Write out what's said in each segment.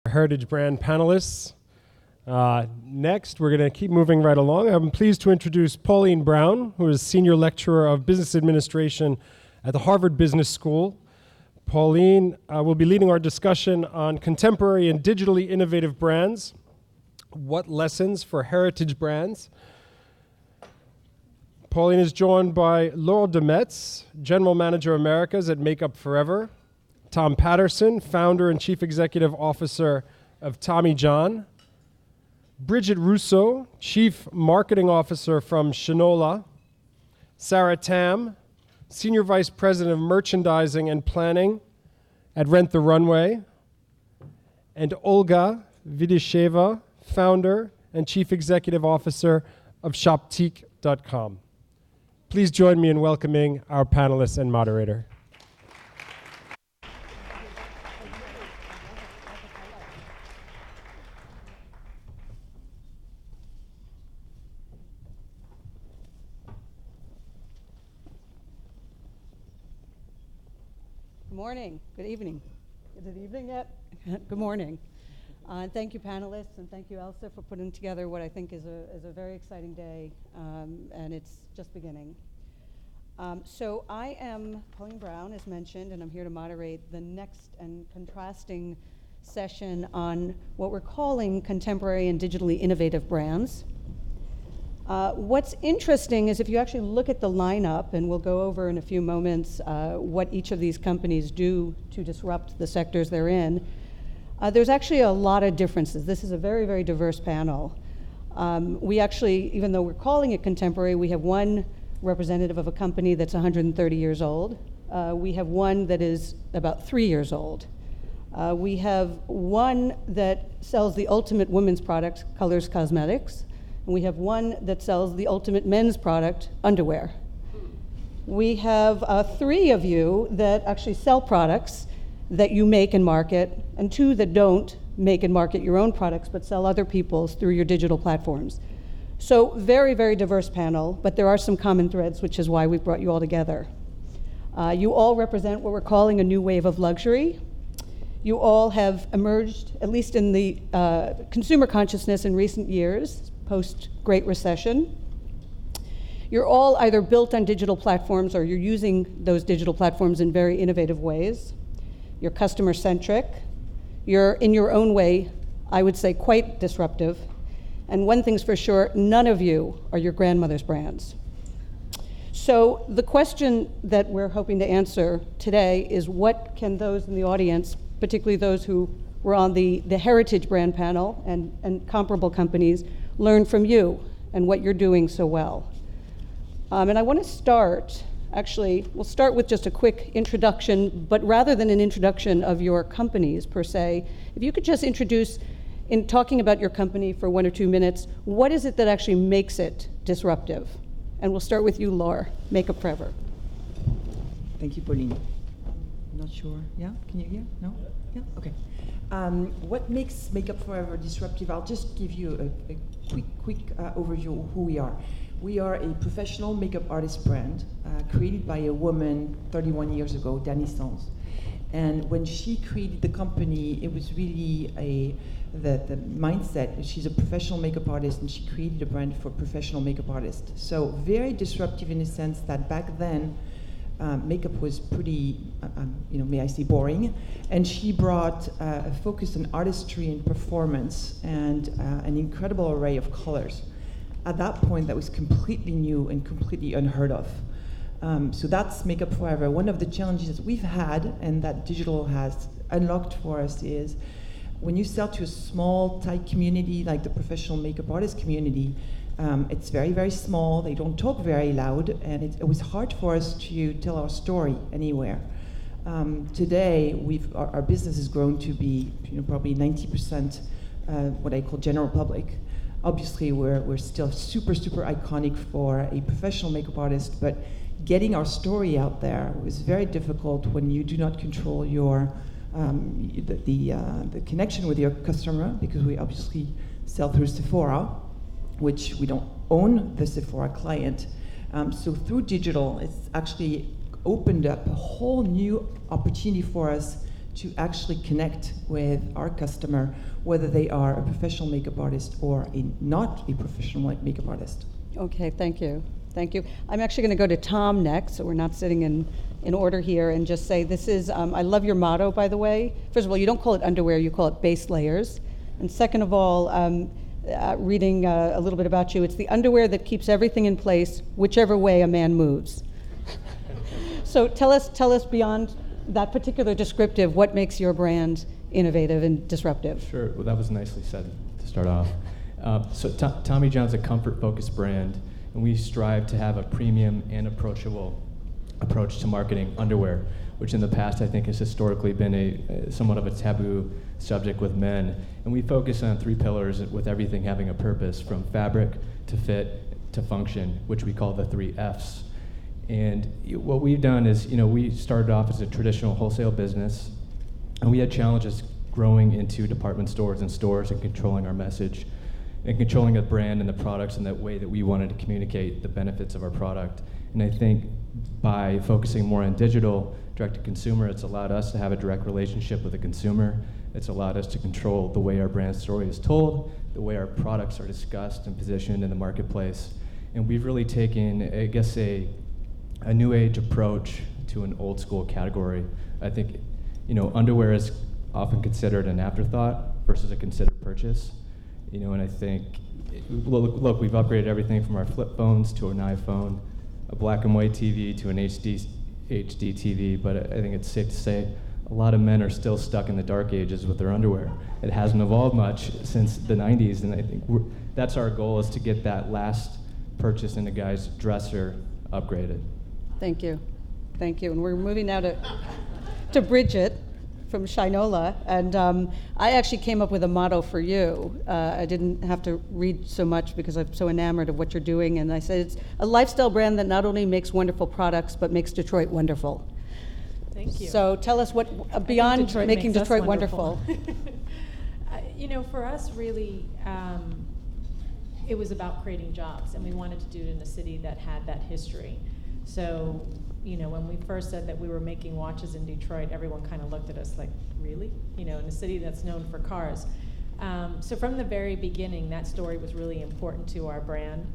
Heritage Brand Panelists. Next, we're going to keep moving right along. I'm pleased to introduce Pauline Brown, who is Senior Lecturer of Business Administration at the Harvard Business School. Pauline will be leading our discussion on contemporary and digitally innovative brands. What lessons for heritage brands? Pauline is joined by Laure de Metz, General Manager Americas at Makeup Forever, Tom Patterson, Founder and Chief Executive Officer of Tommy John, Bridget Russo, Chief Marketing Officer from Shinola, Sarah Tam, Senior Vice President of Merchandising and Planning at Rent the Runway, and Olga Vidisheva, Founder and Chief Executive Officer of Shoptique.com. Please join me in welcoming our panelists and moderator. Good morning. Good evening. Is it evening yet? Good morning. And thank you, panelists, and thank you, Elsa, for putting together what I think is a very exciting day, and it's just beginning. So I am Pauline Brown, as mentioned, and I'm here to moderate the next and contrasting session on what we're calling contemporary and digitally innovative brands. What's interesting is if you actually look at the lineup, and we'll go over in a few moments what each of these companies do to disrupt the sectors they're in, there's actually a lot of differences. This is a very, very diverse panel. We actually, even though we're calling it contemporary, we have one representative of a company that's 130 years old. We have one that is about 3 years old. We have one that sells the ultimate women's product, Colors Cosmetics. And we have one that sells the ultimate men's product, underwear. We have 3 of you that actually sell products that you make and market, and 2 that don't make and market your own products, but sell other people's through your digital platforms. So very, very diverse panel, but there are some common threads, which is why we brought you all together. You all represent what we're calling a new wave of luxury. You all have emerged, at least in the consumer consciousness in recent years, post-Great Recession. You're all either built on digital platforms or you're using those digital platforms in very innovative ways. You're customer-centric. You're, in your own way, I would say, quite disruptive. And one thing's for sure, none of you are your grandmother's brands. So the question that we're hoping to answer today is what can those in the audience, particularly those who were on the Heritage Brand panel and comparable companies, learn from you and what you're doing so well. And I want to start, actually, we'll start with just a quick introduction, but rather than an introduction of your companies per se, if you could just introduce, in talking about your company for 1 or 2 minutes, what is it that actually makes it disruptive? And we'll start with you, Laure, Makeup Forever. Thank you, Pauline. I'm not sure. Yeah? Can you hear? No? Yeah? Okay. What makes Makeup Forever disruptive? I'll just give you a quick overview of who we are. We are a professional makeup artist brand created by a woman 31 years ago, Dani Sans. And when she created the company, it was really the mindset. She's a professional makeup artist, and she created a brand for professional makeup artists. So very disruptive in the sense that back then, makeup was pretty, may I say, boring. And she brought a focus on artistry and performance and an incredible array of colors. At that point, that was completely new and completely unheard of. So that's Makeup Forever. One of the challenges we've had and that digital has unlocked for us is when you sell to a small, tight community like the professional makeup artist community, it's very, very small. They don't talk very loud, and it was hard for us to tell our story anywhere. Today, our business has grown to be probably 90% what I call general public. Obviously, we're still super, super iconic for a professional makeup artist, but getting our story out there was very difficult when you do not control your the connection with your customer, because we obviously sell through Sephora, which we don't own the Sephora client. So through digital, it's actually opened up a whole new opportunity for us to actually connect with our customer, whether they are a professional makeup artist or not a professional makeup artist. Okay, thank you. Thank you. I'm actually going to go to Tom next, so we're not sitting in order here, and just say this is, I love your motto, by the way. First of all, you don't call it underwear, you call it base layers. And second of all, reading a little bit about you, it's the underwear that keeps everything in place, whichever way a man moves. So tell us beyond that particular descriptive, what makes your brand innovative and disruptive? Sure, well that was nicely said to start off. So Tommy John's a comfort-focused brand, and we strive to have a premium and approachable approach to marketing underwear, which in the past I think has historically been a somewhat of a taboo subject with men. And we focus on 3 pillars with everything having a purpose, from fabric to fit to function, which we call the 3 Fs. And what we've done is, we started off as a traditional wholesale business, and we had challenges growing into department stores and stores and controlling our message and controlling the brand and the products in that way that we wanted to communicate the benefits of our product. And I think by focusing more on digital, direct-to-consumer, it's allowed us to have a direct relationship with the consumer. It's allowed us to control the way our brand story is told, the way our products are discussed and positioned in the marketplace. And we've really taken, I guess, a new age approach to an old school category. I think, underwear is often considered an afterthought versus a considered purchase. And I think, look, we've upgraded everything from our flip phones to an iPhone, a black and white TV to an HD TV, but I think it's safe to say a lot of men are still stuck in the dark ages with their underwear. It hasn't evolved much since the 90s, and I think that's our goal, is to get that last purchase in a guy's dresser upgraded. Thank you. Thank you. And we're moving now to Bridget from Shinola. And I actually came up with a motto for you. I didn't have to read so much because I'm so enamored of what you're doing. And I said it's a lifestyle brand that not only makes wonderful products, but makes Detroit wonderful. Thank you. So tell us what, beyond making Detroit wonderful. For us, really, it was about creating jobs, and we wanted to do it in a city that had that history. So, when we first said that we were making watches in Detroit, everyone kind of looked at us like, really? In a city that's known for cars. So from the very beginning, that story was really important to our brand.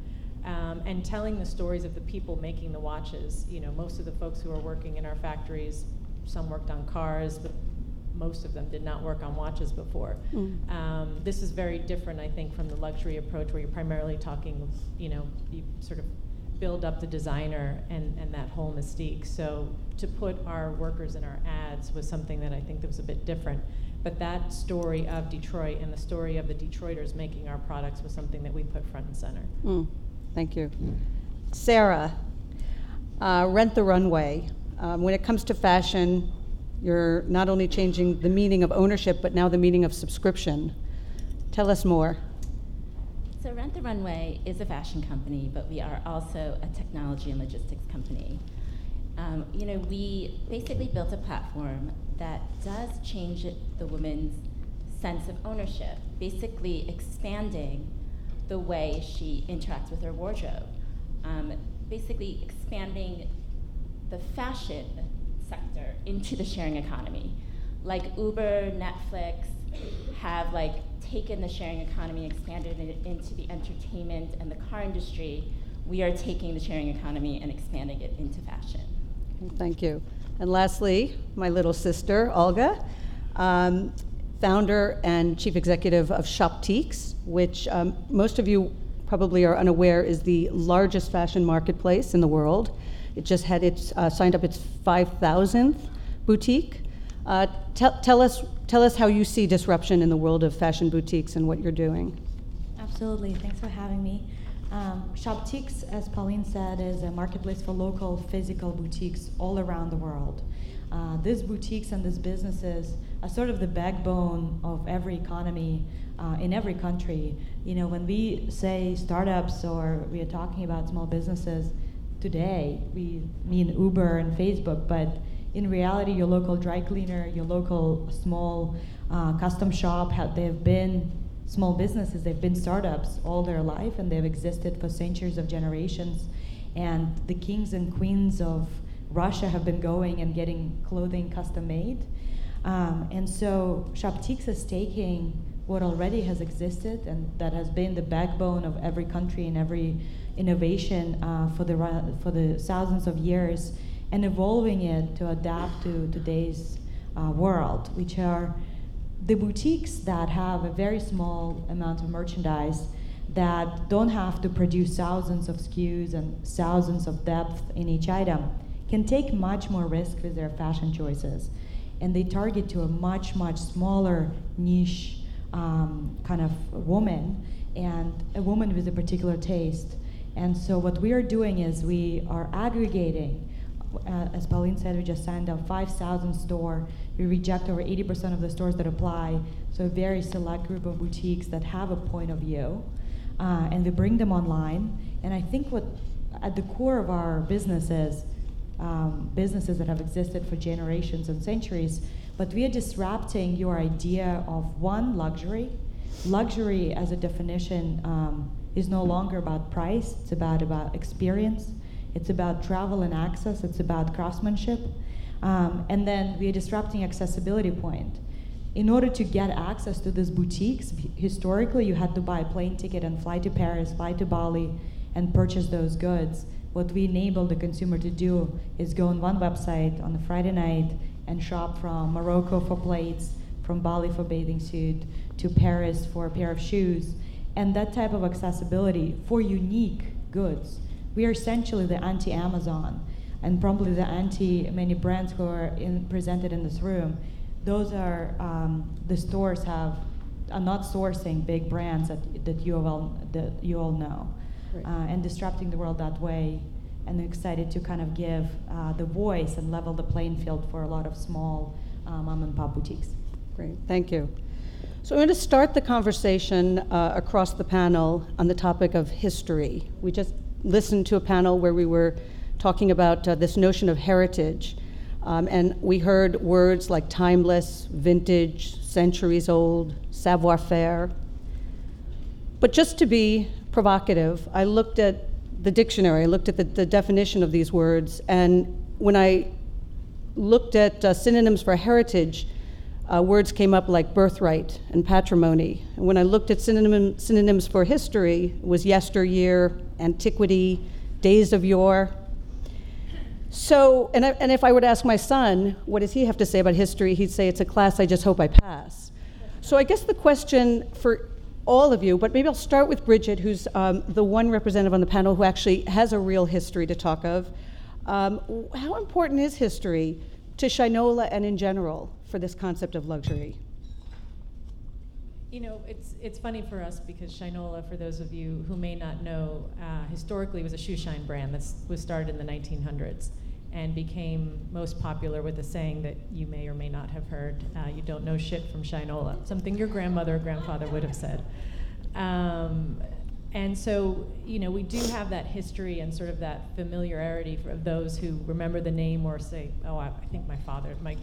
And telling the stories of the people making the watches. Most of the folks who are working in our factories, some worked on cars, but most of them did not work on watches before. This is very different, I think, from the luxury approach where you're primarily talking, you sort of build up the designer and that whole mystique. So to put our workers in our ads was something that I think that was a bit different. But that story of Detroit and the story of the Detroiters making our products was something that we put front and center. Thank you. Sarah, Rent the Runway. When it comes to fashion, you're not only changing the meaning of ownership, but now the meaning of subscription. Tell us more. So Rent the Runway is a fashion company, but we are also a technology and logistics company. We basically built a platform that does change the woman's sense of ownership, basically expanding the way she interacts with her wardrobe, basically expanding the fashion sector into the sharing economy. Like Uber, Netflix have taken the sharing economy, expanded it into the entertainment and the car industry. We are taking the sharing economy and expanding it into fashion. Thank you. And lastly, my little sister, Olga, founder and chief executive of Shoptiques, which most of you probably are unaware is the largest fashion marketplace in the world. It just had signed up its 5,000th boutique. Tell us how you see disruption in the world of fashion boutiques and what you're doing. Absolutely. Thanks for having me. Shoptiques, as Pauline said, is a marketplace for local physical boutiques all around the world. These boutiques and these businesses are sort of the backbone of every economy in every country. When we say startups or we are talking about small businesses today, we mean Uber and Facebook, but in reality, your local dry cleaner, your local small custom shop, they've been small businesses, they've been startups all their life, and they've existed for centuries of generations. And the kings and queens of Russia have been going and getting clothing custom made. And so Shoptiques is taking what already has existed and that has been the backbone of every country and every innovation for the thousands of years, and evolving it to adapt to today's world, which are the boutiques that have a very small amount of merchandise, that don't have to produce thousands of SKUs and thousands of depth in each item, can take much more risk with their fashion choices. And they target to a much, much smaller niche kind of woman, and a woman with a particular taste. And so what we are doing is we are aggregating, as Pauline said, we just signed up 5,000 store. We reject over 80% of the stores that apply, so a very select group of boutiques that have a point of view, and we bring them online. And I think what at the core of our business is businesses that have existed for generations and centuries, but we are disrupting your idea of one, luxury. Luxury as a definition is no longer about price, it's about experience, it's about travel and access, it's about craftsmanship. And then we are disrupting accessibility point. In order to get access to these boutiques, historically you had to buy a plane ticket and fly to Paris, fly to Bali, and purchase those goods. What we enable the consumer to do is go on one website on a Friday night and shop from Morocco for plates, from Bali for bathing suit, to Paris for a pair of shoes. And that type of accessibility for unique goods. We are essentially the anti-Amazon, and probably the anti-many brands who are presented in this room. Those are, the stores are not sourcing big brands that you all know. Right. And disrupting the world that way, and excited to kind of give the voice and level the playing field for a lot of small mom and pop boutiques. Great, thank you. So I'm going to start the conversation across the panel on the topic of history. We just listened to a panel where we were talking about this notion of heritage, and we heard words like timeless, vintage, centuries old, savoir-faire. But just to be provocative, I looked at the dictionary, I looked at the definition of these words, and when I looked at synonyms for heritage, words came up like birthright and patrimony. And when I looked at synonyms for history, it was yesteryear, antiquity, days of yore. So, and if I were to ask my son, what does he have to say about history, he'd say, it's a class I just hope I pass. So I guess the question for all of you, but maybe I'll start with Bridget, who's the one representative on the panel who actually has a real history to talk of. How important is history to Shinola and in general for this concept of luxury? You know, it's funny for us because Shinola, for those of you who may not know, historically was a shoe shine brand that was started in the 1900s and became most popular with a saying that you may or may not have heard, you don't know shit from Shinola, something your grandmother or grandfather would have said. And so, you know, we do have that history and sort of that familiarity of those who remember the name or say, oh, I think my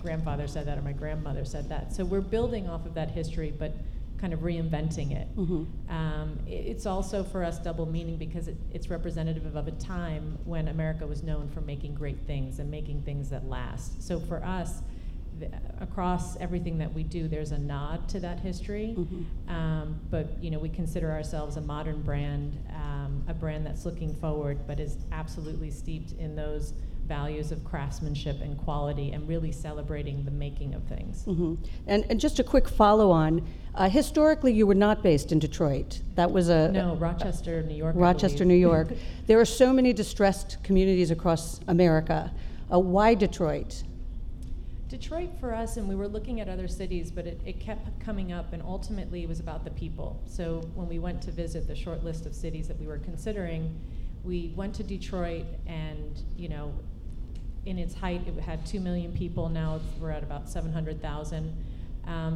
grandfather said that or my grandmother said that. So we're building off of that history, but kind of reinventing it. Mm-hmm. It's also for us double meaning because it's representative of a time when America was known for making great things and making things that last. So for us, across everything that we do, there's a nod to that history. Mm-hmm. But you know, we consider ourselves a modern brand, a brand that's looking forward, but is absolutely steeped in those values of craftsmanship and quality and really celebrating the making of things. Mm-hmm. And just a quick follow-on, historically you were not based in Detroit. That was No, Rochester, New York. Rochester, New York. There are so many distressed communities across America. Why Detroit? Detroit for us, and we were looking at other cities, but it kept coming up, and ultimately it was about the people. So when we went to visit the short list of cities that we were considering, we went to Detroit, and you know, in its height, it had 2 million people. Now we're at about 700,000.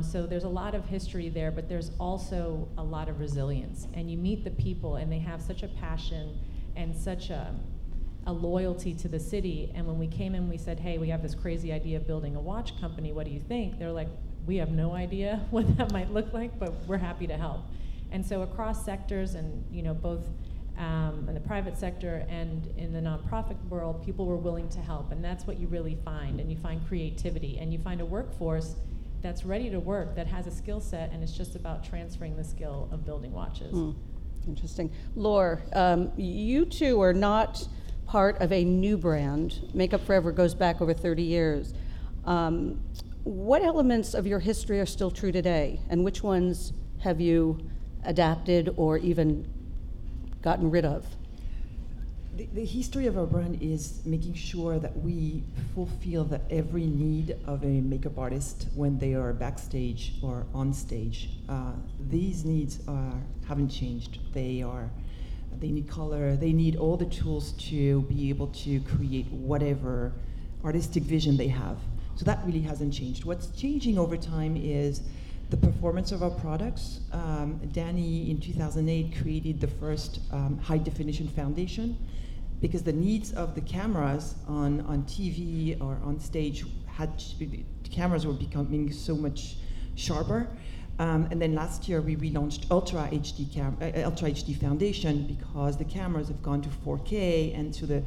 So there's a lot of history there, but there's also a lot of resilience. And you meet the people, and they have such a passion and such a loyalty to the city. And when we came in, we said, hey, we have this crazy idea of building a watch company. What do you think? They're like, we have no idea what that might look like, but we're happy to help. And so across sectors, and you know, both in the private sector and in the nonprofit world, people were willing to help, and that's what you really find. And you find creativity, and you find a workforce that's ready to work, that has a skill set, and it's just about transferring the skill of building watches. Interesting. Laure, you two are not part of a new brand. Makeup Forever goes back over 30 years. What elements of your history are still true today, and which ones have you adapted or even gotten rid of? The history of our brand is making sure that we fulfill every need of a makeup artist when they are backstage or on stage. These needs haven't changed. They need color. They need all the tools to be able to create whatever artistic vision they have. So that really hasn't changed. What's changing over time is the performance of our products. Danny, in 2008, created the first high-definition foundation because the needs of the cameras on TV or on stage the cameras were becoming so much sharper. And then last year, we relaunched Ultra HD Foundation because the cameras have gone to 4K, and so the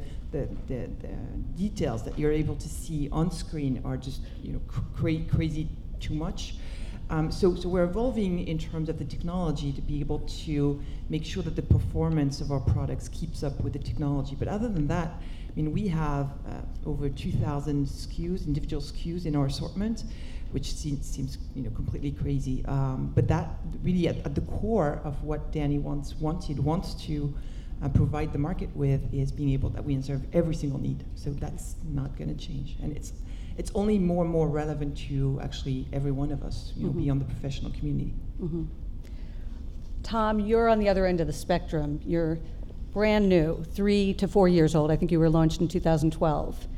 details that you're able to see on screen are just crazy too much. So we're evolving in terms of the technology to be able to make sure that the performance of our products keeps up with the technology. But other than that, I mean, we have over 2,000 SKUs, individual SKUs in our assortment, which seems completely crazy. But that really at the core of what Danny wants to provide the market with is being able that we serve every single need. So that's not going to change, and it's only more and more relevant to actually every one of us, beyond the professional community. Mm-hmm. Tom, you're on the other end of the spectrum. You're brand new, 3 to 4 years old. I think you were launched in 2012.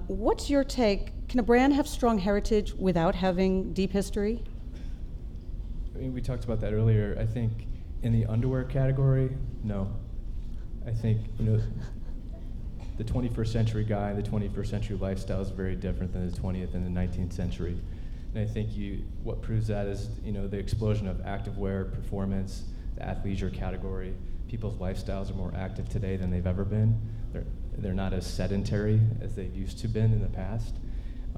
What's your take? Can a brand have strong heritage without having deep history? I mean, we talked about that earlier. I think in the underwear category, no. I think, the 21st century guy, the 21st century lifestyle is very different than the 20th and the 19th century. And I think what proves that is, the explosion of activewear, performance, the athleisure category. People's lifestyles are more active today than they've ever been. They're not as sedentary as they've used to been in the past.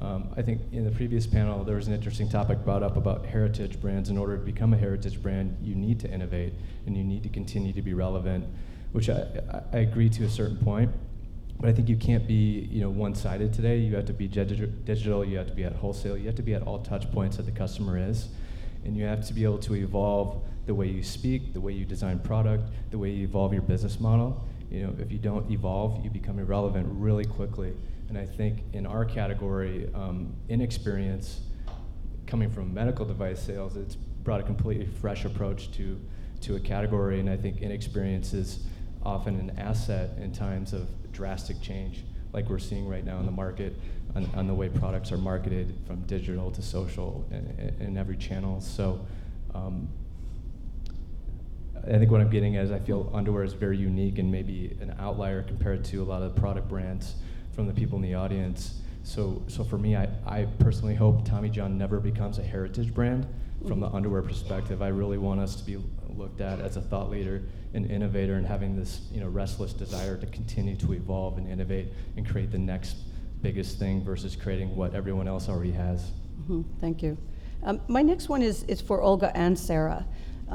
I think in the previous panel, there was an interesting topic brought up about heritage brands. In order to become a heritage brand, you need to innovate, and you need to continue to be relevant, which I agree to a certain point. But I think you can't be one-sided today. You have to be digital, you have to be at wholesale, you have to be at all touch points that the customer is. And you have to be able to evolve the way you speak, the way you design product, the way you evolve your business model. If you don't evolve, you become irrelevant really quickly. And I think in our category, inexperience, coming from medical device sales, it's brought a completely fresh approach to a category. And I think inexperience is often an asset in times of drastic change, like we're seeing right now in the market, on the way products are marketed from digital to social in every channel. So I think what I'm getting at is I feel underwear is very unique and maybe an outlier compared to a lot of the product brands from the people in the audience. So for me, I personally hope Tommy John never becomes a heritage brand from the underwear perspective. I really want us to be looked at as a thought leader and innovator, and having this restless desire to continue to evolve and innovate and create the next biggest thing versus creating what everyone else already has. Mm-hmm. Thank you. My next one is for Olga and Sarah,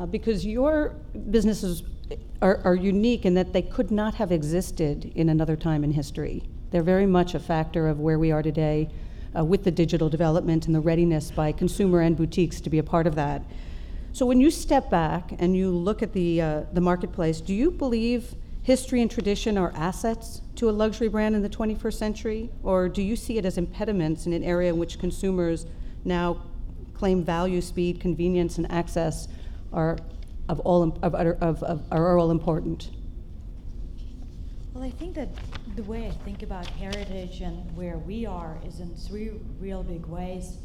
because your businesses are unique in that they could not have existed in another time in history. They're very much a factor of where we are today with the digital development and the readiness by consumer and boutiques to be a part of that. So when you step back and you look at the marketplace, do you believe history and tradition are assets to a luxury brand in the 21st century? Or do you see it as impediments in an area in which consumers now claim value, speed, convenience, and access are all important? Well, I think that the way I think about heritage and where we are is in 3 real big ways.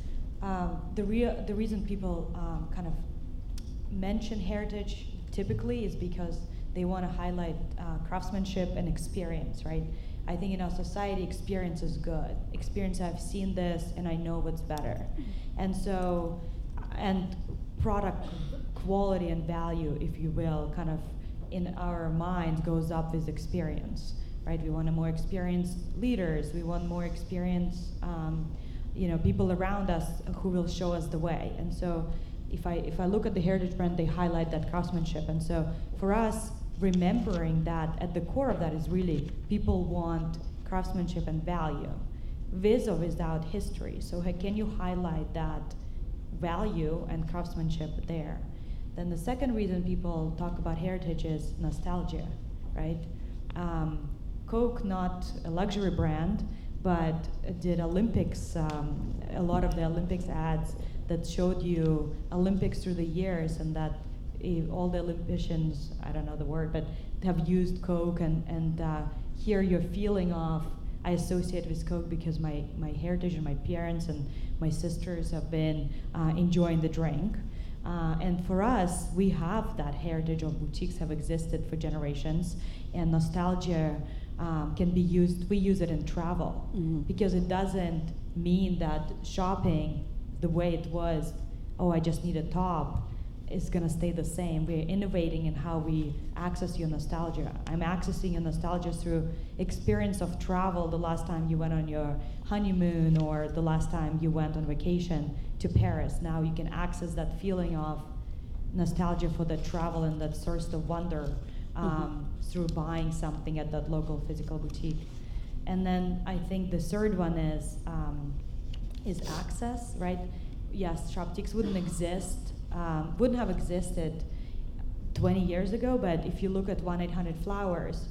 The reason people kind of mention heritage typically is because they want to highlight craftsmanship and experience, right? I think in our society, experience is good. Experience, I've seen this and I know what's better. And product quality and value, if you will, kind of in our minds goes up with experience, right? We want more experienced leaders. We want more experienced people around us who will show us the way. And so if I look at the heritage brand, they highlight that craftsmanship. And so for us, remembering that at the core of that is really people want craftsmanship and value, with or without history. So can you highlight that value and craftsmanship there? Then the second reason people talk about heritage is nostalgia, right? Coke, not a luxury brand, but did Olympics, a lot of the Olympics ads that showed you Olympics through the years, and that all the Olympians, I don't know the word, but have used Coke, and here you're feeling of, I associate with Coke because my heritage and my parents and my sisters have been enjoying the drink. And for us, we have that heritage of boutiques have existed for generations, and nostalgia can be used, we use it in travel, because it doesn't mean that shopping the way it was, oh, I just need a top, is gonna stay the same. We're innovating in how we access your nostalgia. I'm accessing your nostalgia through experience of travel, the last time you went on your honeymoon or the last time you went on vacation to Paris. Now you can access that feeling of nostalgia for the travel and that source of wonder through buying something at that local physical boutique. And then I think the third one is access, right? Yes, Shoptiques wouldn't have existed 20 years ago, but if you look at 1-800-Flowers,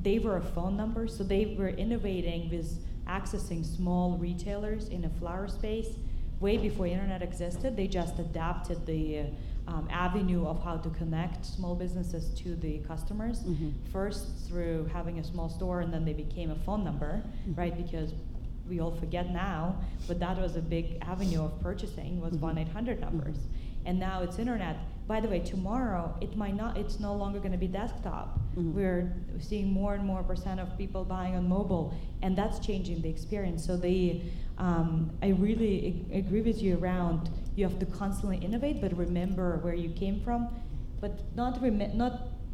they were a phone number, so they were innovating with accessing small retailers in a flower space way before internet existed. They just adapted the avenue of how to connect small businesses to the customers, first through having a small store, and then they became a phone number, right? Because we all forget now, but that was a big avenue of purchasing, was 1-800 numbers. And now it's internet. By the way, tomorrow it's no longer going to be desktop. We're seeing more and more % of people buying on mobile, and that's changing the experience. So I really agree with you around, you have to constantly innovate, but remember where you came from, but not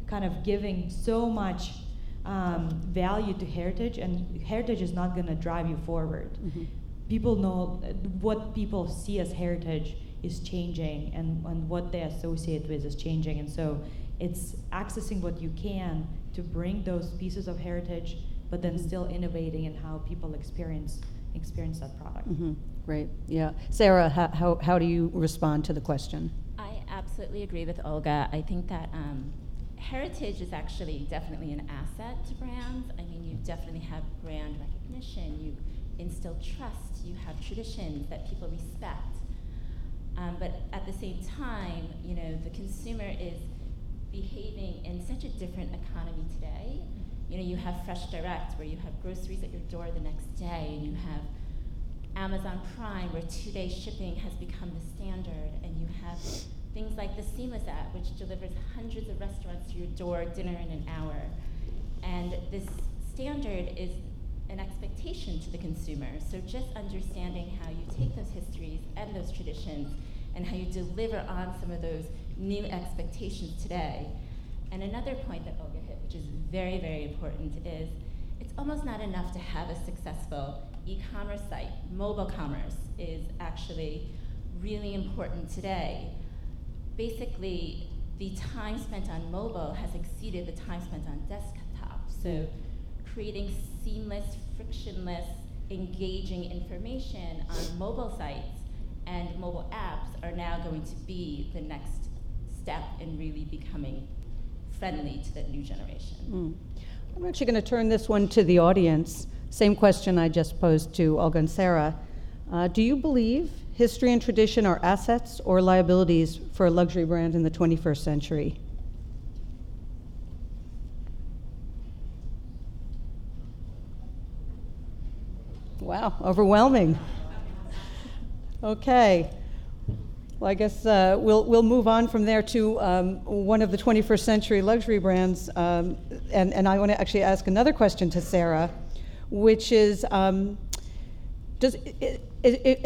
kind of giving so much value to heritage, and heritage is not going to drive you forward. People know what people see as heritage is changing, and what they associate with is changing, and so it's accessing what you can to bring those pieces of heritage, but then still innovating in how people experience that product. Great, yeah. Sarah, how do you respond to the question? I absolutely agree with Olga. I think that heritage is actually definitely an asset to brands. I mean, you definitely have brand recognition, you instill trust, you have traditions that people respect. But at the same time, the consumer is behaving in such a different economy today. You have Fresh Direct, where you have groceries at your door the next day, and you have Amazon Prime, where 2-day shipping has become the standard, and you have things like the Seamless app, which delivers hundreds of restaurants to your door, dinner in an hour. And this standard is an expectation to the consumer. So just understanding how you take those histories and those traditions and how you deliver on some of those new expectations today. And another point that Olga hit, which is very, very important, is it's almost not enough to have a successful e-commerce site. Mobile commerce is actually really important today. Basically, the time spent on mobile has exceeded the time spent on desktop. So creating seamless, frictionless, engaging information on mobile sites and mobile apps are now going to be the next step in really becoming friendly to that new generation. I'm actually going to turn this one to the audience. Same question I just posed to Olga and Sarah. Do you believe history and tradition are assets or liabilities for a luxury brand in the 21st century? Wow, overwhelming. Okay. Well, I guess we'll move on from there to one of the 21st century luxury brands, and I want to actually ask another question to Sarah, which is, as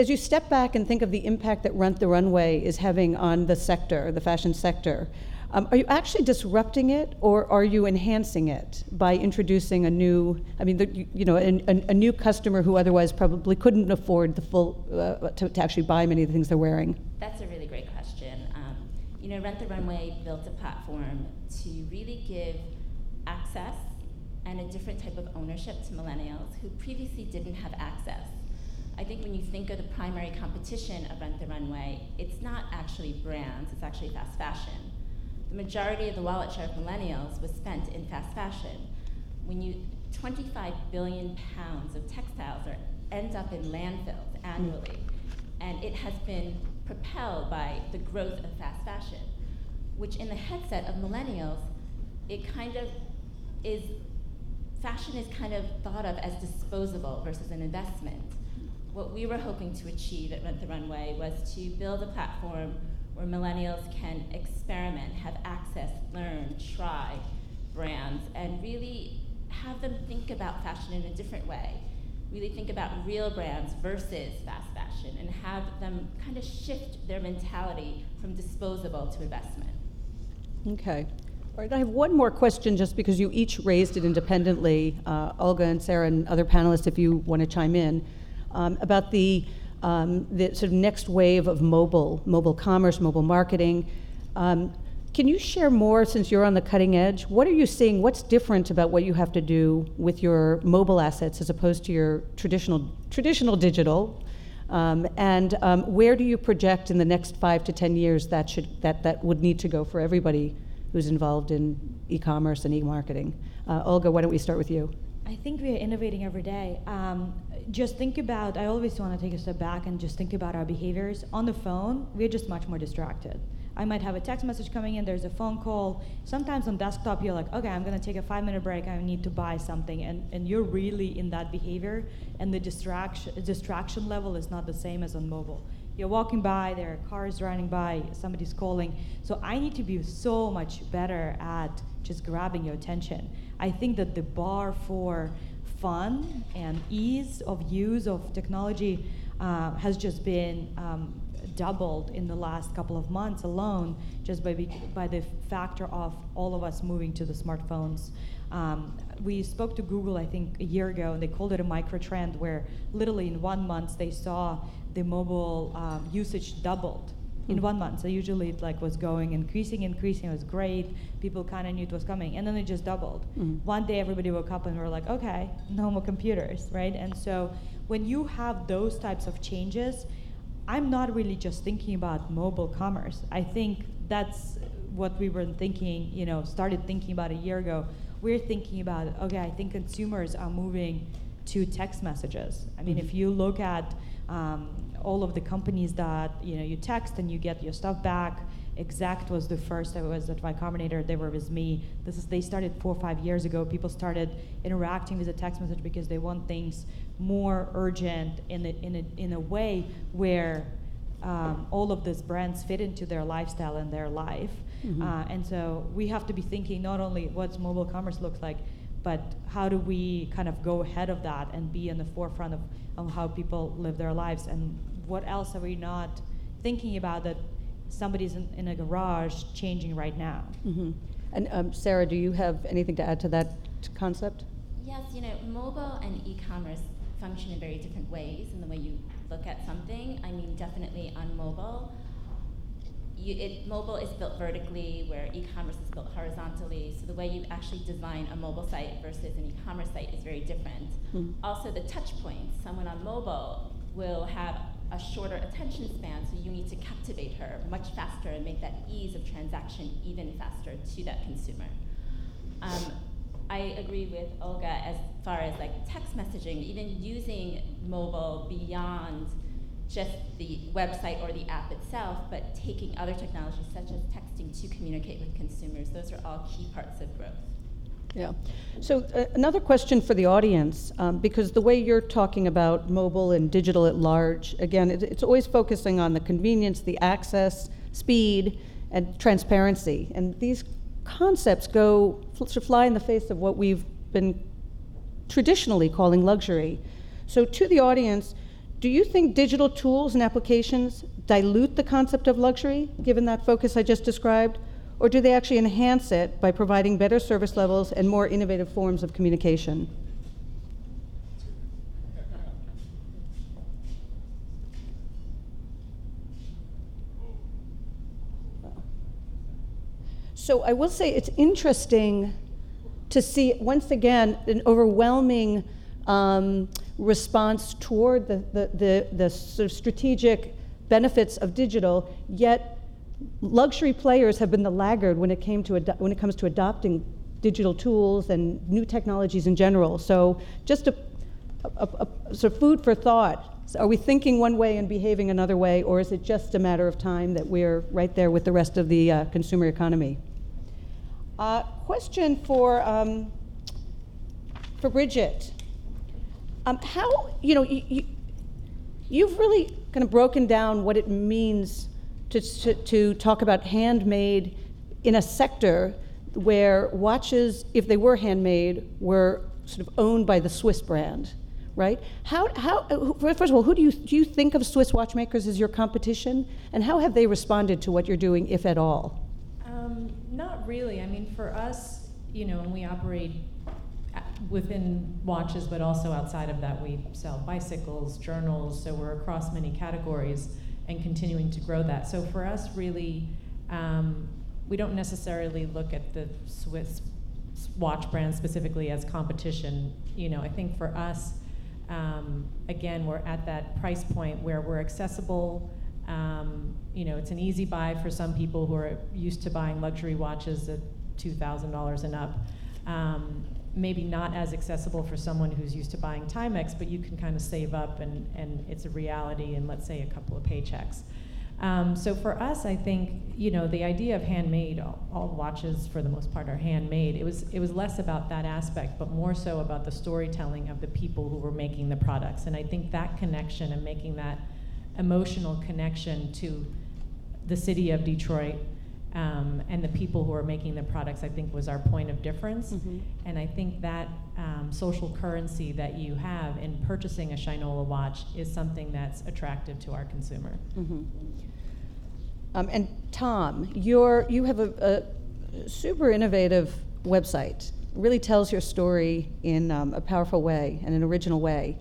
you step back and think of the impact that Rent the Runway is having on the sector, the fashion sector, Are you actually disrupting it, or are you enhancing it by introducing a new, a new customer who otherwise probably couldn't afford the full, to actually buy many of the things they're wearing? That's a really great question. Rent the Runway built a platform to really give access and a different type of ownership to millennials who previously didn't have access. I think when you think of the primary competition of Rent the Runway, it's not actually brands, it's actually fast fashion. The majority of the wallet share of millennials was spent in fast fashion. 25 billion pounds of textiles end up in landfills annually, and it has been propelled by the growth of fast fashion, which in the headset of millennials, fashion is kind of thought of as disposable versus an investment. What we were hoping to achieve at Rent the Runway was to build a platform where millennials can experiment, have access, learn, try brands, and really have them think about fashion in a different way. Really think about real brands versus fast fashion, and have them kind of shift their mentality from disposable to investment. Okay. All right, I have one more question, just because you each raised it independently, Olga and Sarah and other panelists, if you want to chime in, about the sort of next wave of mobile commerce, mobile marketing. Can you share more, since you're on the cutting edge? What are you seeing? What's different about what you have to do with your mobile assets as opposed to your traditional digital? And where do you project in the next 5 to 10 years that would need to go for everybody who's involved in e-commerce and e-marketing? Olga, why don't we start with you? I think we are innovating every day. Just think about, I always want to take a step back and just think about our behaviors. On the phone, we're just much more distracted. I might have a text message coming in, there's a phone call. Sometimes on desktop, you're like, okay, I'm going to take a 5-minute break, I need to buy something. And you're really in that behavior, and the distraction level is not the same as on mobile. You're walking by, there are cars running by, somebody's calling. So I need to be so much better at just grabbing your attention. I think that the bar for fun and ease of use of technology has just been doubled in the last couple of months alone, just by the factor of all of us moving to the smartphones. We spoke to Google, I think, a year ago, and they called it a micro trend, where literally in 1 month they saw the mobile usage doubled in 1 month. So usually it was going increasing, it was great, people kind of knew it was coming, and then it just doubled. One day everybody woke up and we were like, okay, no more computers, right? And so when you have those types of changes, I'm not really just thinking about mobile commerce. I think that's what we were thinking, started thinking about a year ago. We're thinking about, okay, I think consumers are moving to text messages. I mean, if you look at all of the companies that you text and you get your stuff back. Exact was the first. I was at Y Combinator. They were with me. They started 4 or 5 years ago. People started interacting with a text message because they want things more urgent in a way where all of these brands fit into their lifestyle and their life. And so we have to be thinking not only what mobile commerce looks like, but how do we kind of go ahead of that and be in the forefront of how people live their lives, and what else are we not thinking about that somebody's in a garage changing right now? And Sarah, do you have anything to add to that concept? Yes, mobile and e-commerce function in very different ways in the way you look at something. I mean, definitely on mobile, mobile is built vertically, where e-commerce is built horizontally. So the way you actually design a mobile site versus an e-commerce site is very different. Also, the touch points. Someone on mobile will have a shorter attention span, so you need to captivate her much faster and make that ease of transaction even faster to that consumer. I agree with Olga as far as text messaging, even using mobile beyond just the website or the app itself, but taking other technologies such as texting to communicate with consumers. Those are all key parts of growth. Yeah. So another question for the audience, because the way you're talking about mobile and digital at large, again, it's always focusing on the convenience, the access, speed, and transparency. And these concepts fly in the face of what we've been traditionally calling luxury. So to the audience, do you think digital tools and applications dilute the concept of luxury, given that focus I just described? or do they actually enhance it by providing better service levels and more innovative forms of communication? So I will say it's interesting to see, once again, an overwhelming response toward the sort of strategic benefits of digital, yet luxury players have been the laggard when it comes to adopting digital tools and new technologies in general. So just a sort of food for thought. So are we thinking one way and behaving another way, or is it just a matter of time that we're right there with the rest of the consumer economy? Question for Bridget. How, you've really kind of broken down what it means to talk about handmade in a sector where watches, if they were handmade, were sort of owned by the Swiss brand, right? First of all, do you think of Swiss watchmakers as your competition, and how have they responded to what you're doing, if at all? Not really. I mean, for us, and we operate within watches, but also outside of that, we sell bicycles, journals, so we're across many categories and continuing to grow that. So for us, really, we don't necessarily look at the Swiss watch brand specifically as competition. I think for us, again, we're at that price point where we're accessible. It's an easy buy for some people who are used to buying luxury watches at $2,000 and up. Maybe not as accessible for someone who's used to buying Timex, but you can kind of save up and it's a reality in, let's say, a couple of paychecks. So for us, I think, the idea of handmade, all watches for the most part are handmade. It was less about that aspect, but more so about the storytelling of the people who were making the products. And I think that connection and making that emotional connection to the city of Detroit and the people who are making the products, I think, was our point of difference. Mm-hmm. And I think that social currency that you have in purchasing a Shinola watch is something that's attractive to our consumer. Mm-hmm. And Tom, you have a super innovative website. It really tells your story in a powerful way and an original way.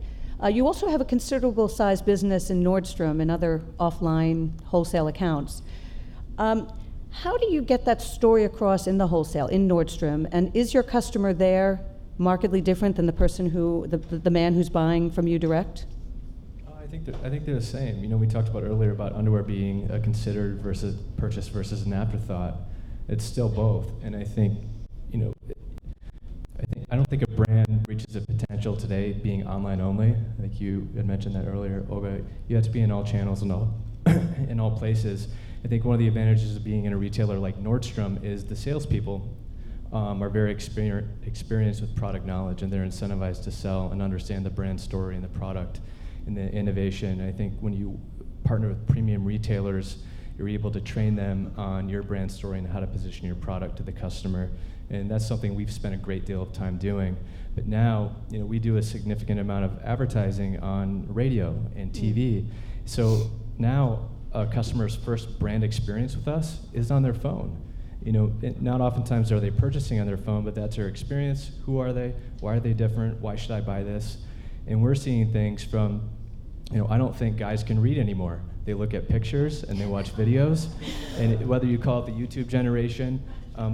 You also have a considerable size business in Nordstrom and other offline wholesale accounts. How do you get that story across in the wholesale, in Nordstrom? And is your customer there markedly different than the person the man who's buying from you direct? I think they're the same. We talked about earlier about underwear being a considered versus purchase versus an afterthought. It's still both, and I think, I don't think a brand reaches a potential today being online only. Like you had mentioned that earlier, Olga. You have to be in all channels and all in all places. I think one of the advantages of being in a retailer like Nordstrom is the salespeople are very experienced with product knowledge, and they're incentivized to sell and understand the brand story and the product and the innovation. And I think when you partner with premium retailers, you're able to train them on your brand story and how to position your product to the customer. And that's something we've spent a great deal of time doing. But now, we do a significant amount of advertising on radio and TV. So now a customer's first brand experience with us is on their phone. Not oftentimes are they purchasing on their phone, but that's their experience. Who are they? Why are they different? Why should I buy this? And we're seeing things from, I don't think guys can read anymore. They look at pictures and they watch videos. And whether you call it the YouTube generation,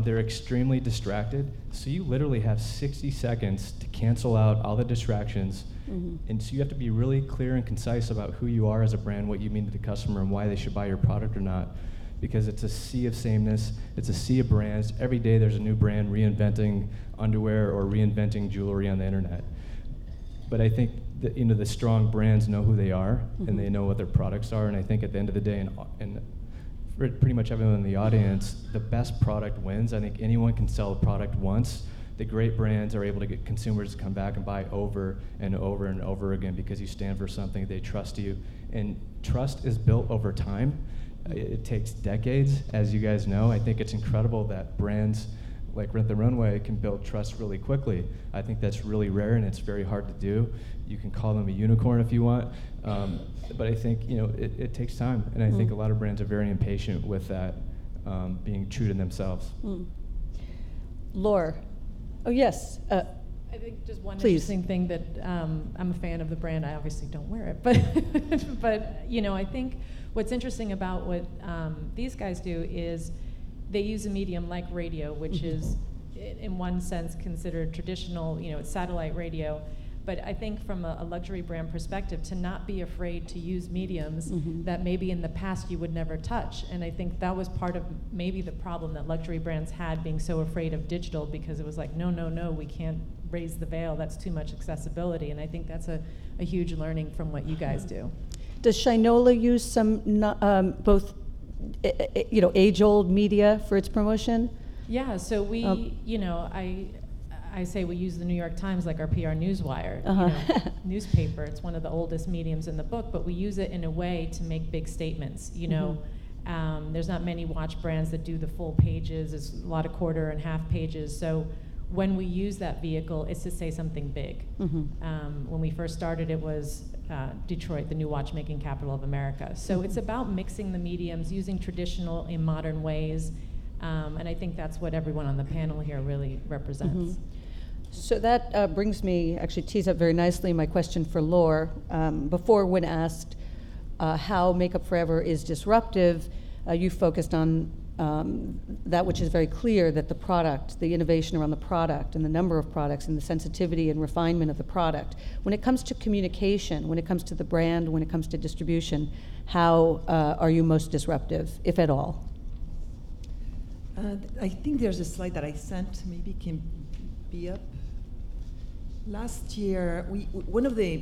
they're extremely distracted. So you literally have 60 seconds to cancel out all the distractions. Mm-hmm. And so you have to be really clear and concise about who you are as a brand, what you mean to the customer, and why they should buy your product or not. Because it's a sea of sameness, it's a sea of brands. Every day there's a new brand reinventing underwear or reinventing jewelry on the internet. But I think that, the strong brands know who they are, mm-hmm. and they know what their products are. And I think at the end of the day, and for pretty much everyone in the audience, the best product wins. I think anyone can sell a product once. The great brands are able to get consumers to come back and buy over and over and over again because you stand for something, they trust you. And trust is built over time. It takes decades, as you guys know. I think it's incredible that brands like Rent the Runway can build trust really quickly. I think that's really rare and it's very hard to do. You can call them a unicorn if you want, but I think it takes time, and I think a lot of brands are very impatient with that being true to themselves. Laure. Oh, yes. I think just one Please. interesting thing that I'm a fan of the brand. I obviously don't wear it, but but I think what's interesting about what these guys do is they use a medium like radio, which is in one sense considered traditional. It's satellite radio. But I think from a luxury brand perspective, to not be afraid to use mediums that maybe in the past you would never touch. And I think that was part of maybe the problem that luxury brands had, being so afraid of digital, because it was like, no, we can't raise the veil. That's too much accessibility. And I think that's a huge learning from what you guys do. Does Shinola use some both age-old media for its promotion? Yeah, so we, I say we use the New York Times like our PR newswire, newspaper. It's one of the oldest mediums in the book, but we use it in a way to make big statements. There's not many watch brands that do the full pages. There's a lot of quarter and half pages. So when we use that vehicle, it's to say something big. When we first started, it was Detroit, the new watchmaking capital of America. So it's about mixing the mediums, using traditional in modern ways. And I think that's what everyone on the panel here really represents. So that brings me, actually tees up very nicely my question for Laure. Before, when asked how Makeup Forever is disruptive, you focused on that which is very clear, that the product, the innovation around the product and the number of products and the sensitivity and refinement of the product. When it comes to communication, when it comes to the brand, when it comes to distribution, how are you most disruptive, if at all? I think there's a slide that I sent, maybe can be up. Last year, one of the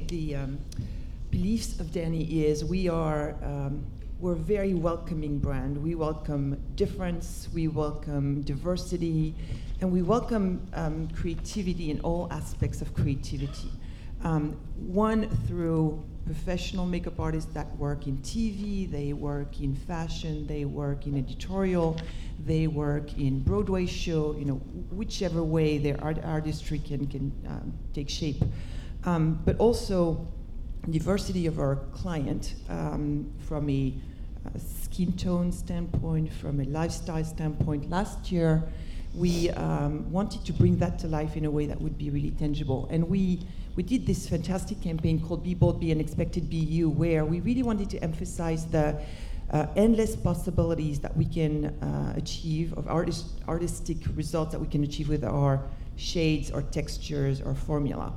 beliefs of Danny is we're a very welcoming brand. We welcome difference, we welcome diversity, and we welcome creativity in all aspects of creativity. One, through professional makeup artists that work in TV, they work in fashion, they work in editorial, they work in Broadway show, whichever way their artistry can take shape. But also diversity of our client, from a skin tone standpoint, from a lifestyle standpoint. Last year, we wanted to bring that to life in a way that would be really tangible. And we did this fantastic campaign called Be Bold, Be Unexpected, Be You, where we really wanted to emphasize the endless possibilities that we can achieve, of artistic results that we can achieve with our shades, our textures, our formula.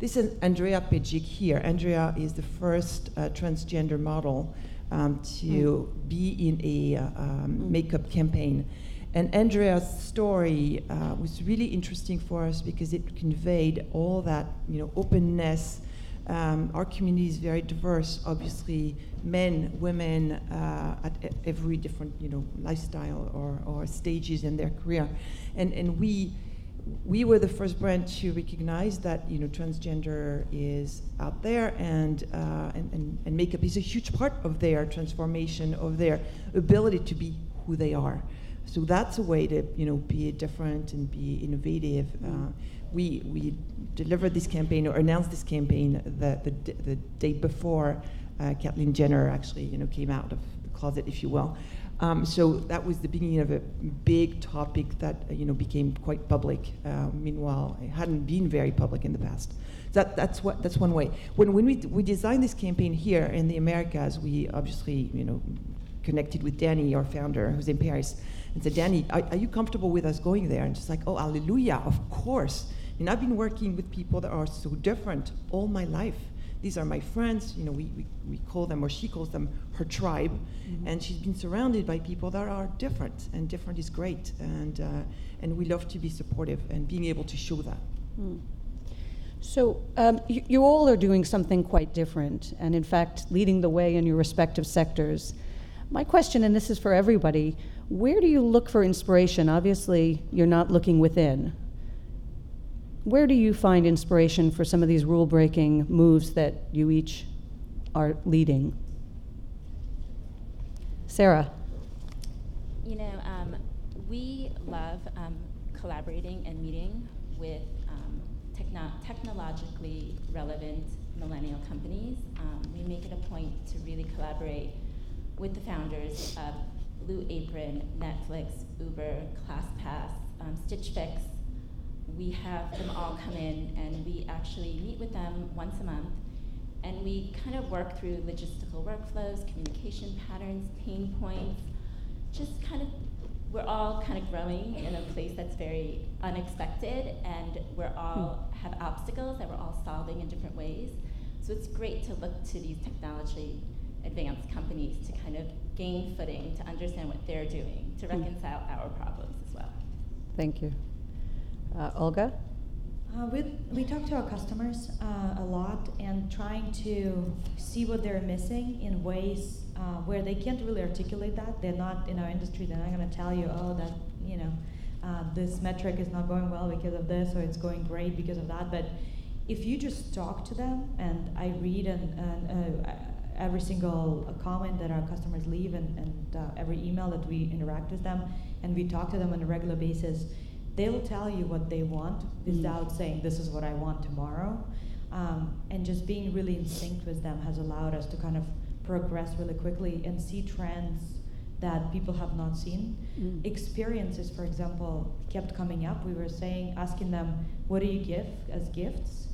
This is Andrea Pejic here. Andrea is the first transgender model to be in a makeup campaign. And Andrea's story was really interesting for us because it conveyed all that, openness. Our community is very diverse, obviously, men, women, at every different, lifestyle or stages in their career. And we were the first brand to recognize that, transgender is out there, and makeup is a huge part of their transformation, of their ability to be who they are. So that's a way to, be different and be innovative. We delivered this campaign, or announced this campaign, the day before Caitlyn Jenner actually, came out of the closet, if you will. So that was the beginning of a big topic that, became quite public. Meanwhile, it hadn't been very public in the past. That's one way. When we designed this campaign here in the Americas, we obviously, connected with Danny, our founder, who's in Paris, and said, Danny, are you comfortable with us going there? And she's like, oh, hallelujah, of course. And I've been working with people that are so different all my life. These are my friends, we call them, or she calls them, her tribe. And she's been surrounded by people that are different, and different is great. And we love to be supportive and being able to show that. So you all are doing something quite different, and in fact, leading the way in your respective sectors. My question, and this is for everybody, where do you look for inspiration? Obviously, you're not looking within. Where do you find inspiration for some of these rule-breaking moves that you each are leading? Sarah? We love collaborating and meeting with technologically relevant millennial companies. We make it a point to really collaborate with the founders of Blue Apron, Netflix, Uber, ClassPass, Stitch Fix. We have them all come in, and we actually meet with them once a month, and we kind of work through logistical workflows, communication patterns, pain points, just kind of, we're all kind of growing in a place that's very unexpected, and we're all have obstacles that we're all solving in different ways. So it's great to look to these technology advanced companies to kind of gain footing, to understand what they're doing, to reconcile our problems as well. Thank you. Olga? We talk to our customers a lot and trying to see what they're missing in ways where they can't really articulate that. They're not in our industry. They're not going to tell you, oh, that this metric is not going well because of this, or it's going great because of that. But if you just talk to them, and I read every single comment that our customers leave, and every email that we interact with them, and we talk to them on a regular basis, they'll tell you what they want without saying, this is what I want tomorrow. And just being really in sync with them has allowed us to kind of progress really quickly and see trends that people have not seen. Experiences, for example, kept coming up. We were asking them, what do you give as gifts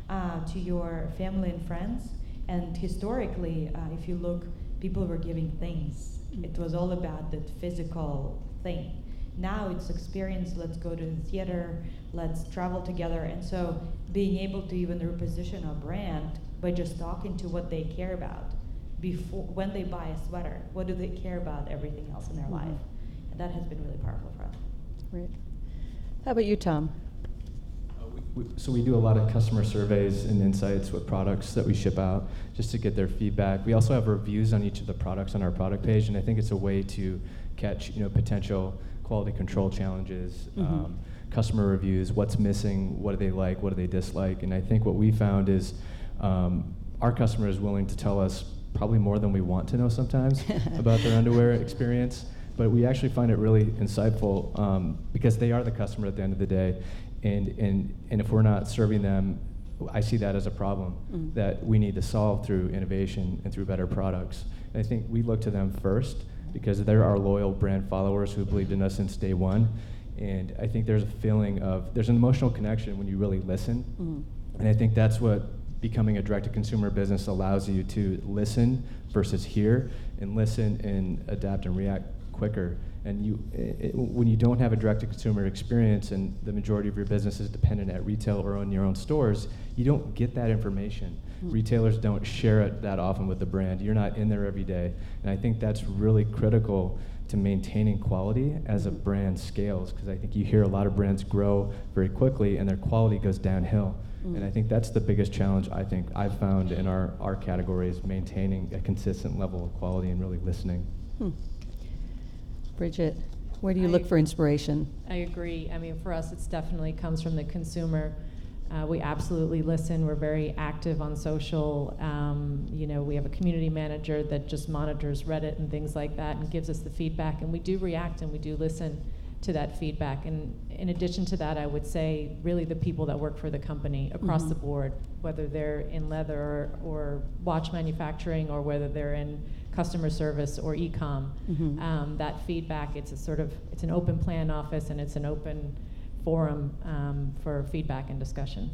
to your family and friends? And historically, if you look, people were giving things. It was all about that physical thing. Now it's experience, let's go to the theater, let's travel together. And so being able to even reposition our brand by just talking to what they care about before, when they buy a sweater, what do they care about everything else in their life? And that has been really powerful for us. Great. How about you, Tom? So we do a lot of customer surveys and insights with products that we ship out just to get their feedback. We also have reviews on each of the products on our product page, and I think it's a way to catch potential quality control challenges, customer reviews, what's missing, what do they like, what do they dislike. And I think what we found is our customer is willing to tell us probably more than we want to know sometimes about their underwear experience, but we actually find it really insightful because they are the customer at the end of the day. And if we're not serving them, I see that as a problem that we need to solve through innovation and through better products. And I think we look to them first because they're our loyal brand followers who believed in us since day one. And I think there's a feeling of, there's an emotional connection when you really listen. And I think that's what becoming a direct-to-consumer business allows you to listen versus hear, and listen and adapt and react quicker. And when you don't have a direct-to-consumer experience and the majority of your business is dependent at retail or on your own stores, you don't get that information. Retailers don't share it that often with the brand. You're not in there every day. And I think that's really critical to maintaining quality as a brand scales, because I think you hear a lot of brands grow very quickly and their quality goes downhill. And I think that's the biggest challenge I think I've found in our category is maintaining a consistent level of quality and really listening. Bridget, where do you look for inspiration? I agree. I mean, for us, it's definitely comes from the consumer. We absolutely listen. We're very active on social. We have a community manager that just monitors Reddit and things like that and gives us the feedback. And we do react and we do listen to that feedback. And in addition to that, I would say really the people that work for the company across the board, whether they're in leather or watch manufacturing or whether they're in customer service or e-com, that feedback, it's an open plan office and it's an open forum for feedback and discussion.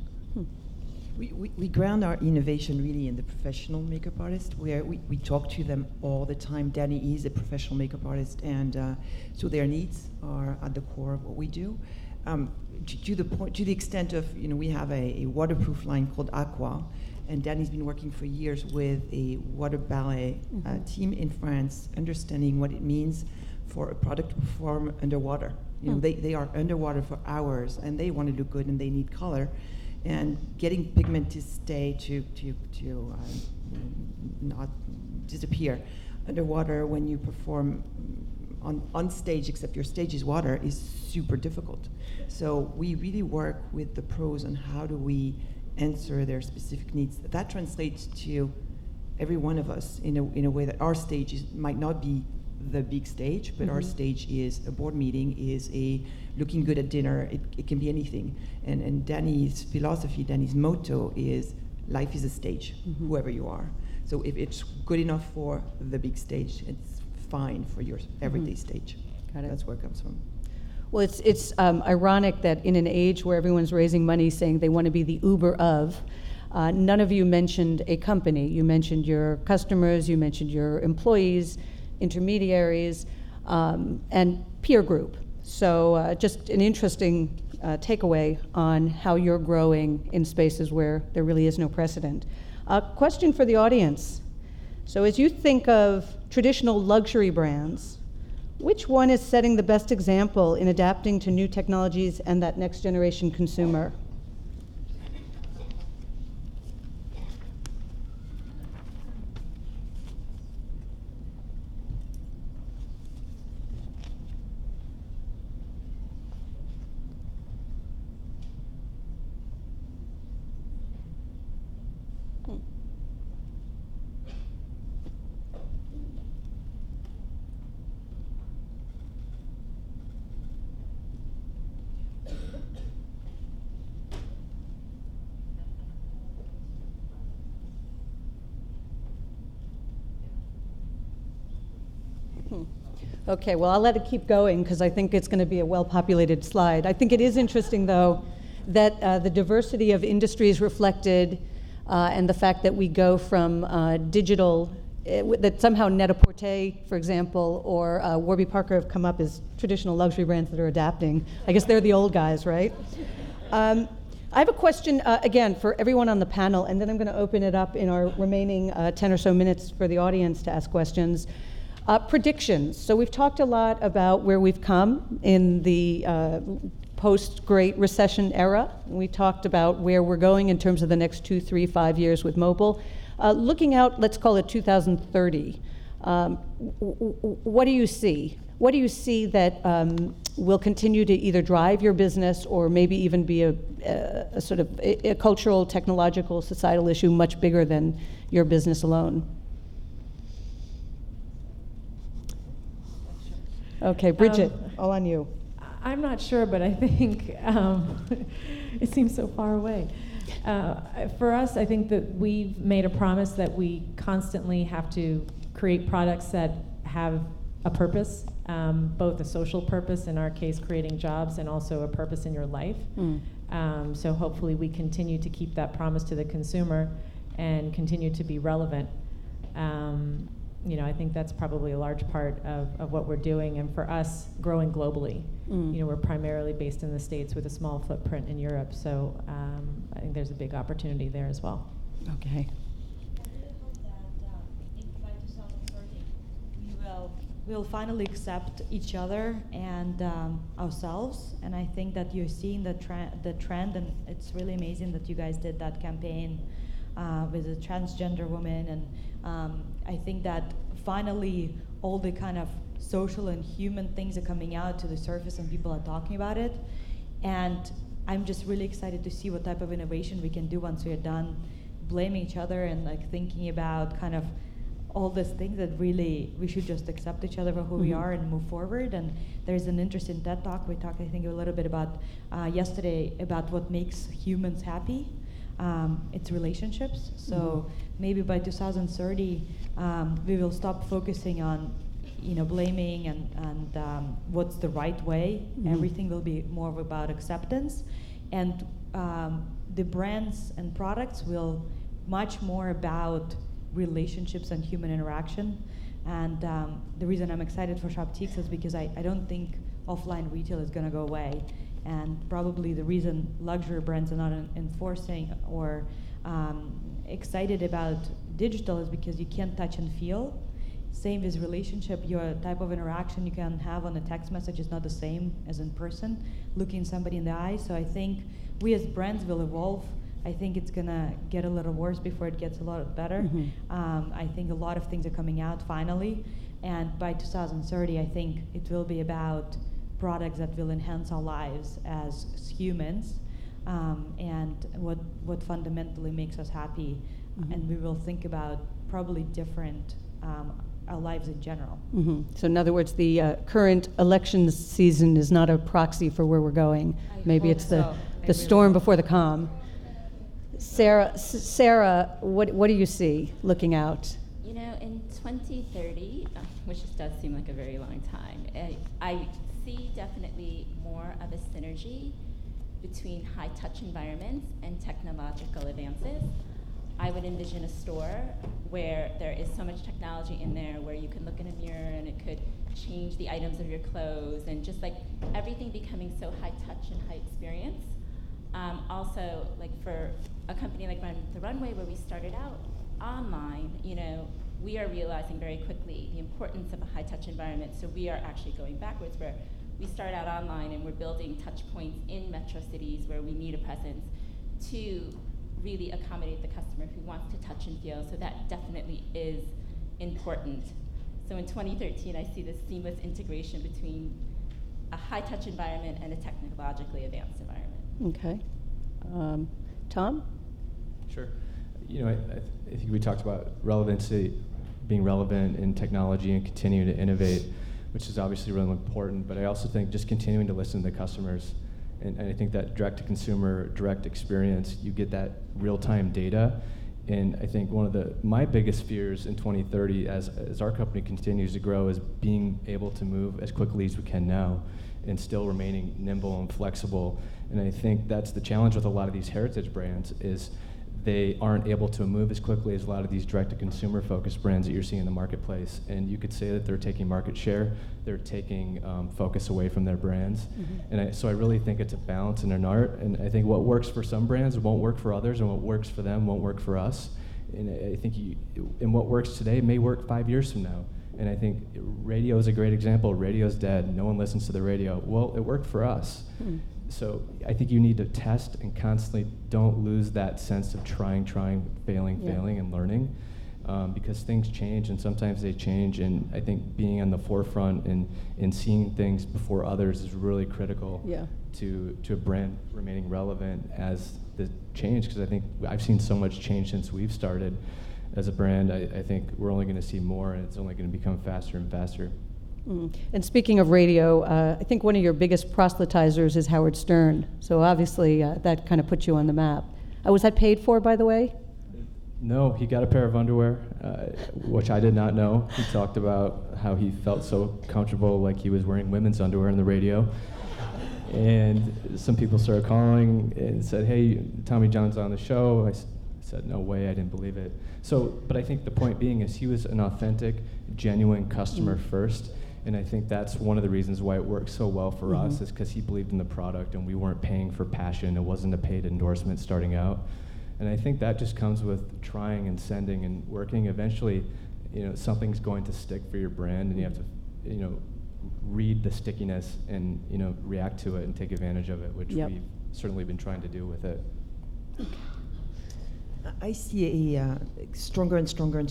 We ground our innovation really in the professional makeup artist, where we talk to them all the time. Danny is a professional makeup artist, and so their needs are at the core of what we do. To the extent of, we have a waterproof line called Aqua, and Danny's been working for years with a water ballet team in France, understanding what it means for a product to perform underwater. They are underwater for hours, and they want to look good, and they need color. And getting pigment to stay to not disappear underwater when you perform on stage, except your stage is water, is super difficult. So we really work with the pros on how do we answer their specific needs. That translates to every one of us in a way that our stage might not be the big stage, but our stage is a board meeting, is a looking good at dinner. It can be anything. And Danny's philosophy, Danny's motto is life is a stage, whoever you are. So if it's good enough for the big stage, it's fine for your everyday stage. Got it. That's where it comes from. Well, it's ironic that in an age where everyone's raising money saying they want to be the Uber of, none of you mentioned a company. You mentioned your customers, you mentioned your employees, intermediaries, and peer group. So just an interesting takeaway on how you're growing in spaces where there really is no precedent. Question for the audience. So as you think of traditional luxury brands, which one is setting the best example in adapting to new technologies and that next generation consumer? Okay, well, I'll let it keep going because I think it's going to be a well-populated slide. I think it is interesting, though, that the diversity of industries reflected and the fact that we go from digital, that somehow Net-a-Porter, for example, or Warby Parker have come up as traditional luxury brands that are adapting. I guess they're the old guys, right? I have a question, again, for everyone on the panel, and then I'm going to open it up in our remaining 10 or so minutes for the audience to ask questions. Predictions. So we've talked a lot about where we've come in the post-Great Recession era. We talked about where we're going in terms of the next 2, 3, 5 years with mobile. Looking out, let's call it 2030, what do you see? What do you see that will continue to either drive your business or maybe even be a sort of a cultural, technological, societal issue much bigger than your business alone? Okay, Bridget, all on you. I'm not sure, but I think it seems so far away. For us, I think that we've made a promise that we constantly have to create products that have a purpose, both a social purpose, in our case, creating jobs, and also a purpose in your life. So hopefully we continue to keep that promise to the consumer and continue to be relevant. I think that's probably a large part of what we're doing, and for us, growing globally. We're primarily based in the States with a small footprint in Europe, so I think there's a big opportunity there as well. Okay. I really hope that by 2030 we'll finally accept each other and ourselves, and I think that you're seeing the trend, and it's really amazing that you guys did that campaign with a transgender woman, and I think that finally all the kind of social and human things are coming out to the surface and people are talking about it, and I'm just really excited to see what type of innovation we can do once we're done blaming each other and like thinking about kind of all these things that really we should just accept each other for who we are and move forward. And there's an interesting TED Talk we talked, I think, a little bit about yesterday about what makes humans happy. It's relationships. So maybe by 2030, we will stop focusing on, blaming and what's the right way. Everything will be more about acceptance, and the brands and products will much more about relationships and human interaction. And the reason I'm excited for Shoptiques is because I don't think offline retail is going to go away. And probably the reason luxury brands are not enforcing or excited about digital is because you can't touch and feel. Same with relationship, your type of interaction you can have on a text message is not the same as in person, looking somebody in the eye. So I think we as brands will evolve. I think it's gonna get a little worse before it gets a lot better. I think a lot of things are coming out finally, and by 2030 I think it will be about products that will enhance our lives as humans, and what fundamentally makes us happy, and we will think about probably different our lives in general. So in other words, the current election season is not a proxy for where we're going. Maybe it's the storm before the calm. Sarah, what do you see looking out? You know, in 2030, which does seem like a very long time, I see definitely more of a synergy between high-touch environments and technological advances. I would envision a store where there is so much technology in there where you can look in a mirror and it could change the items of your clothes and just like everything becoming so high-touch and high experience. Also, like for a company like Run the Runway where we started out online, you know, we are realizing very quickly the importance of a high-touch environment. So we are actually going backwards where we start out online and we're building touch points in metro cities where we need a presence to really accommodate the customer who wants to touch and feel. So that definitely is important. So in 2013, I see this seamless integration between a high-touch environment and a technologically advanced environment. Okay. Tom? Sure. You know, I think we talked about relevancy, being relevant in technology and continuing to innovate, which is obviously really important, but I also think just continuing to listen to the customers. And I think that direct-to-consumer, direct experience, you get that real-time data. And I think one of my biggest fears in 2030 as our company continues to grow is being able to move as quickly as we can now and still remaining nimble and flexible. And I think that's the challenge with a lot of these heritage brands is they aren't able to move as quickly as a lot of these direct-to-consumer focused brands that you're seeing in the marketplace. And you could say that they're taking market share, they're taking focus away from their brands. Mm-hmm. And so I really think it's a balance and an art. And I think what works for some brands won't work for others, and what works for them won't work for us. And I think and what works today may work 5 years from now. And I think radio is a great example. Radio's dead. No one listens to the radio. Well, it worked for us. Mm. So I think you need to test and constantly don't lose that sense of trying, failing, and learning, because things change and sometimes they change. And I think being on the forefront and seeing things before others is really critical to a brand remaining relevant as the change. Because I think I've seen so much change since we've started as a brand. I think we're only going to see more, and it's only going to become faster and faster. And speaking of radio, I think one of your biggest proselytizers is Howard Stern. So obviously that kind of put you on the map. Was that paid for, by the way? No, he got a pair of underwear, which I did not know. He talked about how he felt so comfortable, like he was wearing women's underwear on the radio. And some people started calling and said, "Hey, Tommy John's on the show." I said, "No way, I didn't believe it." So, but I think the point being is he was an authentic, genuine customer first. And I think that's one of the reasons why it works so well for us is because he believed in the product and we weren't paying for passion. It wasn't a paid endorsement starting out. And I think that just comes with trying and sending and working. Eventually, you know, something's going to stick for your brand, and you have to, you know, read the stickiness and, you know, react to it and take advantage of it, which we've certainly been trying to do with it. I see a stronger and stronger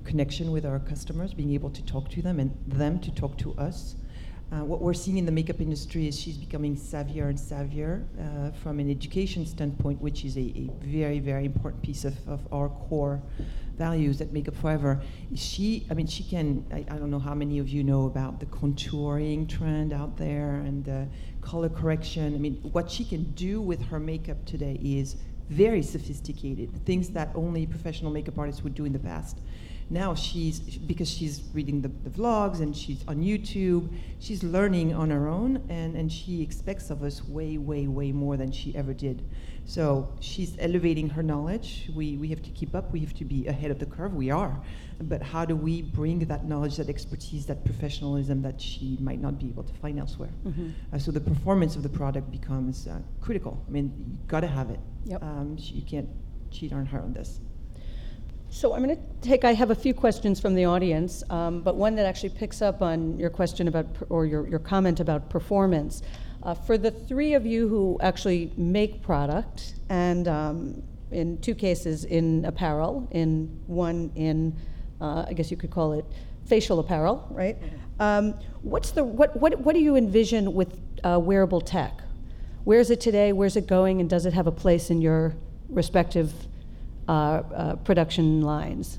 connection with our customers, being able to talk to them and them to talk to us. What we're seeing in the makeup industry is she's becoming savvier and savvier from an education standpoint, which is a very, very important piece of our core values at Makeup Forever. She can, I don't know how many of you know about the contouring trend out there and color correction. I mean, what she can do with her makeup today is very sophisticated, things that only professional makeup artists would do in the past. Now because she's reading the vlogs and she's on YouTube, she's learning on her own, and she expects of us way, way, way more than she ever did. So she's elevating her knowledge. We have to keep up. We have to be ahead of the curve. We are. But how do we bring that knowledge, that expertise, that professionalism that she might not be able to find elsewhere? So the performance of the product becomes critical. I mean, you got to have it. Yep. You can't cheat on her on this. So I'm going to I have a few questions from the audience, but one that actually picks up on your question about, or your comment about performance. For the three of you who actually make product, and in two cases in apparel, in one in, I guess you could call it facial apparel, right? What do you envision with wearable tech? Where is it today? Where's it going? And does it have a place in your respective production lines?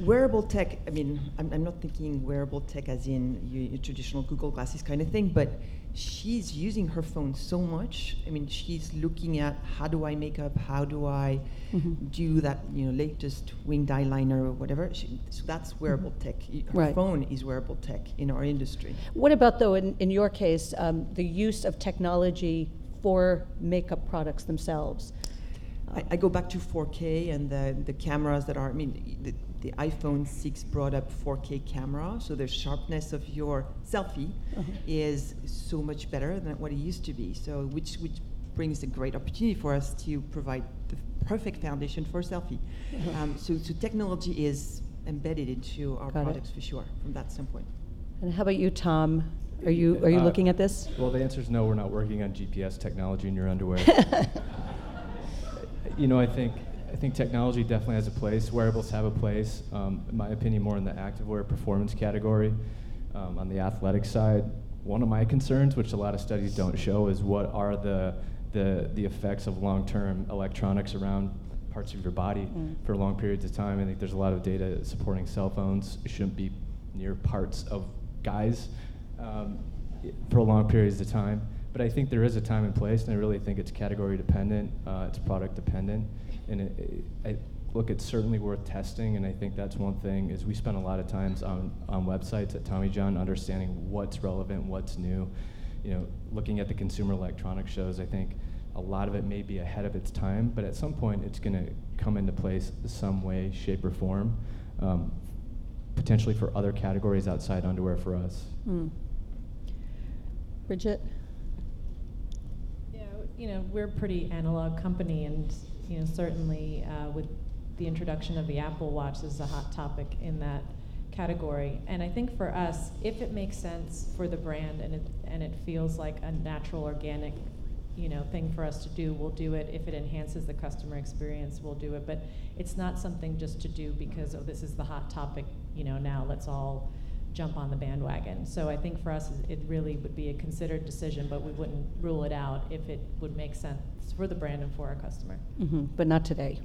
wearable tech, I mean, I'm not thinking wearable tech as in your traditional Google Glasses kind of thing, but she's using her phone so much. I mean, she's looking at how do I make up, how do I do that, latest winged eyeliner or whatever. So that's wearable tech. Her phone is wearable tech in our industry. What about, though, in your case, the use of technology for makeup products themselves? I go back to 4K and the cameras that are, the iPhone 6 brought up 4K camera, so the sharpness of your selfie is so much better than what it used to be. So which brings a great opportunity for us to provide the perfect foundation for selfie. So technology is embedded into our products for sure from that standpoint. And how about you, Tom? Are you looking at this? Well, the answer is no. We're not working on GPS technology in your underwear. I think technology definitely has a place. Wearables have a place. In my opinion, more in the activewear performance category. On the athletic side, one of my concerns, which a lot of studies don't show, is what are the effects of long-term electronics around parts of your body for long periods of time. I think there's a lot of data supporting cell phones shouldn't be near parts of guys for long periods of time. But I think there is a time and place, and I really think it's category dependent, it's product dependent, and it's certainly worth testing. And I think that's one thing is we spend a lot of times on websites at Tommy John understanding what's relevant, what's new. Looking at the consumer electronics shows, I think a lot of it may be ahead of its time, but at some point it's going to come into place some way, shape, or form, potentially for other categories outside underwear for us. Bridget? We're a pretty analog company, and certainly with the introduction of the Apple Watch, this is a hot topic in that category. And I think for us, if it makes sense for the brand and it feels like a natural, organic, thing for us to do, we'll do it. If it enhances the customer experience, we'll do it. But it's not something just to do because this is the hot topic. Now let's all jump on the bandwagon. So I think for us, it really would be a considered decision, but we wouldn't rule it out if it would make sense for the brand and for our customer. But not today.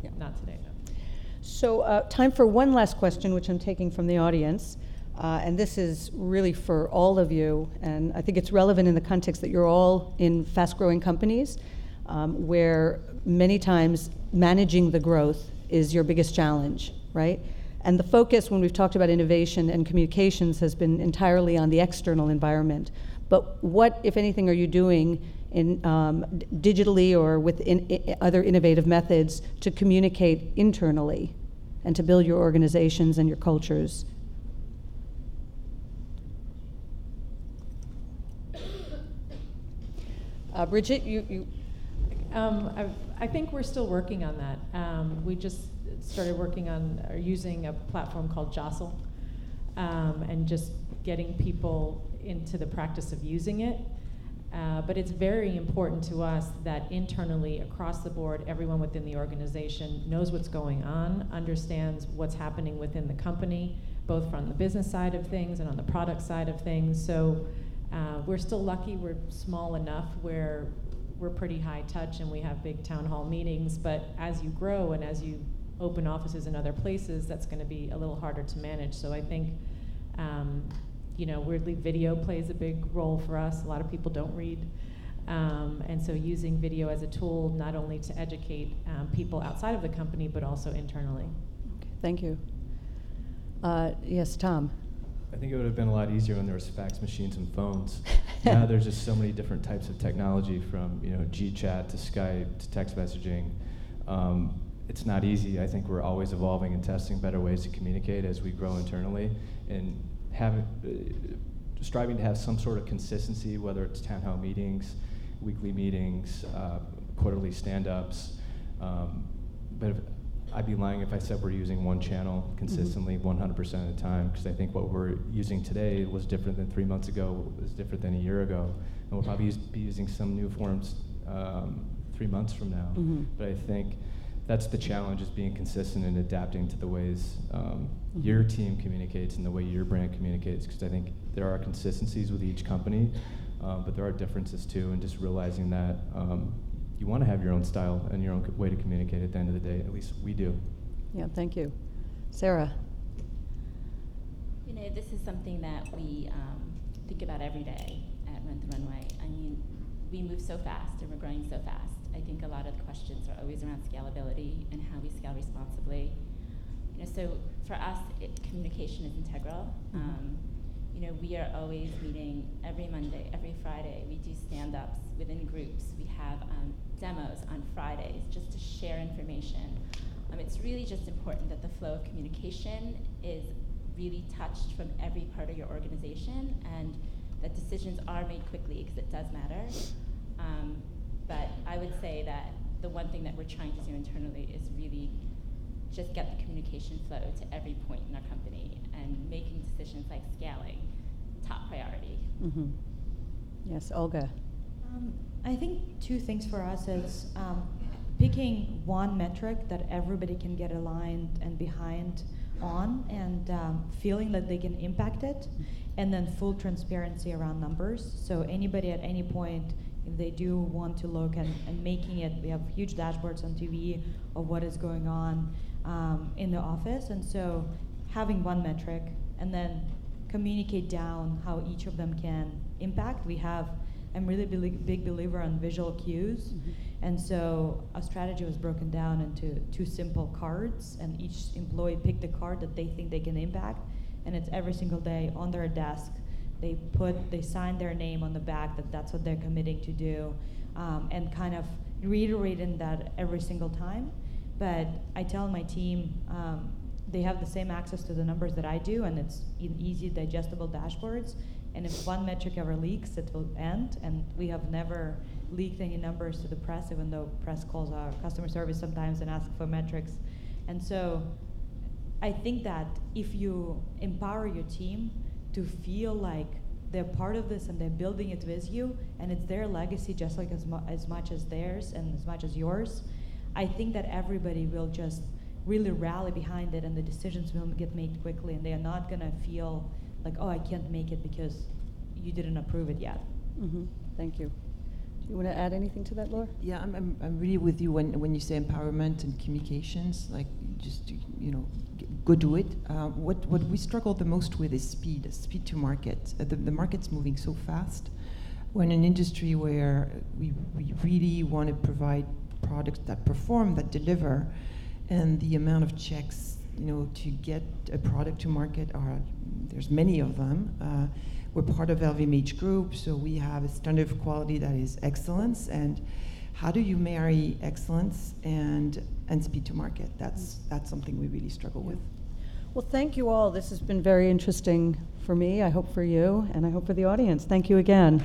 Yeah. Not today, no. So time for one last question, which I'm taking from the audience. And this is really for all of you. And I think it's relevant in the context that you're all in fast-growing companies, where many times managing the growth is your biggest challenge, right? And the focus when we've talked about innovation and communications has been entirely on the external environment. But what, if anything, are you doing in digitally or with other innovative methods to communicate internally and to build your organizations and your cultures? Bridget, you I think we're still working on that. We just started working on or using a platform called Jostle, and just getting people into the practice of using it. But it's very important to us that internally, across the board, everyone within the organization knows what's going on, understands what's happening within the company, both from the business side of things and on the product side of things. So we're still lucky. We're small enough where we're pretty high touch and we have big town hall meetings. But as you grow and as you open offices in other places, that's going to be a little harder to manage. So I think, weirdly, video plays a big role for us. A lot of people don't read. And so using video as a tool, not only to educate people outside of the company, but also internally. Okay, thank you. Yes, Tom. I think it would have been a lot easier when there was fax machines and phones. Now there's just so many different types of technology, from GChat to Skype to text messaging. It's not easy. I think we're always evolving and testing better ways to communicate as we grow internally, and striving to have some sort of consistency, whether it's town hall meetings, weekly meetings, quarterly stand-ups. But I'd be lying if I said we're using one channel consistently 100% of the time, because I think what we're using today was different than 3 months ago, was different than a year ago, and we'll probably be using some new forms 3 months from now. But I think that's the challenge, is being consistent and adapting to the ways your team communicates and the way your brand communicates, because I think there are consistencies with each company, but there are differences too, and just realizing that you want to have your own style and your own way to communicate at the end of the day. At least we do. Yeah, thank you. Sarah. You know, this is something that we think about every day at Rent the Runway. I mean, we move so fast and we're growing so fast. I think a lot of the questions are always around scalability and how we scale responsibly. You know, so for us, communication is integral. You know, we are always meeting every Monday, every Friday. We do stand-ups within groups. We have demos on Fridays just to share information. It's really just important that the flow of communication is really touched from every part of your organization and that decisions are made quickly because it does matter. But I would say that the one thing that we're trying to do internally is really just get the communication flow to every point in our company and making decisions like scaling top priority. Yes, Olga. I think two things for us is picking one metric that everybody can get aligned and behind on and feeling that they can impact it, and then full transparency around numbers. So anybody at any point, if they do want to look and making it, we have huge dashboards on TV of what is going on in the office, and so having one metric and then communicate down how each of them can impact. I'm really big believer on visual cues, and so our strategy was broken down into 2 simple cards, and each employee picked the card that they think they can impact, and it's every single day on their desk. They sign their name on the back that's what they're committing to do, and kind of reiterating that every single time. But I tell my team they have the same access to the numbers that I do, and it's in easy digestible dashboards. And if one metric ever leaks, it will end. And we have never leaked any numbers to the press, even though press calls our customer service sometimes and ask for metrics. And so I think that if you empower your team to feel like they're part of this and they're building it with you, and it's their legacy just like as much as theirs and as much as yours, I think that everybody will just really rally behind it, and the decisions will get made quickly, and they are not going to feel like, oh, I can't make it because you didn't approve it yet. Thank you. Do you want to add anything to that, Laure? Yeah, I'm really with you when you say empowerment and communications, like just, go do it. What we struggle the most with is speed to market. The market's moving so fast. We're in an industry where we really want to provide products that perform, that deliver, and the amount of checks, to get a product to market there's many of them. We're part of LVMH Group, so we have a standard of quality that is excellence. And how do you marry excellence and speed to market? That's something we really struggle with. Well, thank you all. This has been very interesting for me, I hope for you, and I hope for the audience. Thank you again.